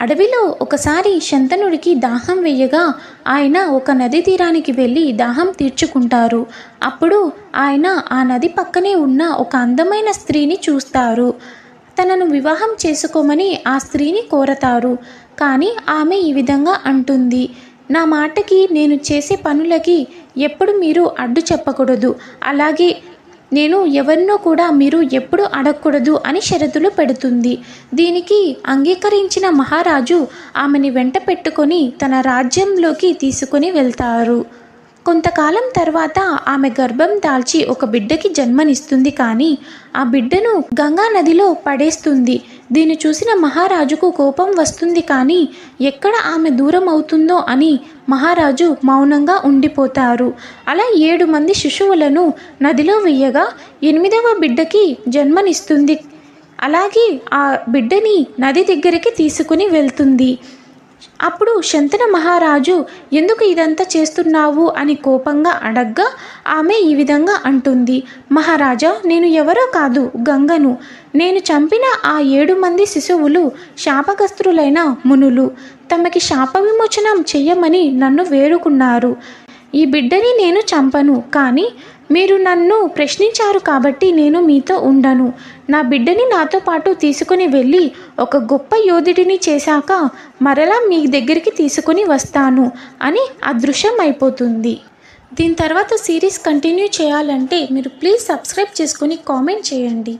అడవిలో ఒకసారి శంతనుడికి దాహం వేయగా ఆయన ఒక నది తీరానికి వెళ్ళి దాహం తీర్చుకుంటారు. అప్పుడు ఆయన ఆ నది పక్కనే ఉన్న ఒక అందమైన స్త్రీని చూస్తారు. తనను వివాహం చేసుకోమని ఆ స్త్రీని కోరతారు. కానీ ఆమె ఈ విధంగా అంటుంది, నా మాటకి, నేను చేసే పనులకి ఎప్పుడు మీరు అడ్డు చెప్పకూడదు, అలాగే నేను ఎవరినో కూడా మీరు ఎప్పుడు అడగకూడదు అని షరతులు పెడుతుంది. దీనికి అంగీకరించిన మహారాజు ఆమెని వెంట పెట్టుకొని తన రాజ్యంలోకి తీసుకొని వెళ్తారు. కొంతకాలం తర్వాత ఆమె గర్భం దాల్చి ఒక బిడ్డకి జన్మనిస్తుంది. కానీ ఆ బిడ్డను గంగా నదిలో పడేస్తుంది. దీన్ని చూసిన మహారాజుకు కోపం వస్తుంది. కానీ ఎక్కడ ఆమె దూరం అవుతుందో అని మహారాజు మౌనంగా ఉండిపోతారు. అలా 7 మంది శిశువులను నదిలో వేయగా 8వ బిడ్డకి జన్మనిస్తుంది. అలాగే ఆ బిడ్డని నది దగ్గరికి తీసుకుని వెళ్తుంది. అప్పుడు శంతన మహారాజు ఎందుకు ఇదంతా చేస్తున్నావు అని కోపంగా అడగ్గా ఆమె ఈ విధంగా అంటుంది, మహారాజా, నేను ఎవరో కాదు, గంగను. నేను చంపిన ఆ 7 మంది శిశువులు శాపగ్రస్తులైన మునులు. తమకి శాప విమోచనం చెయ్యమని నన్ను వేడుకున్నారు. ఈ బిడ్డని నేను చంపను, కానీ మీరు నన్ను ప్రశ్నించారు కాబట్టి నేను మీతో ఉండను. నా బిడ్డని నాతో పాటు తీసుకుని వెళ్ళి ఒక గొప్ప యోధుడిని చేశాక మరలా మీ దగ్గరికి తీసుకుని వస్తాను అని అదృశ్యం అయిపోతుంది. దీని తర్వాత సిరీస్ కంటిన్యూ చేయాలంటే మీరు ప్లీజ్ సబ్స్క్రైబ్ చేసుకొని కామెంట్ చేయండి.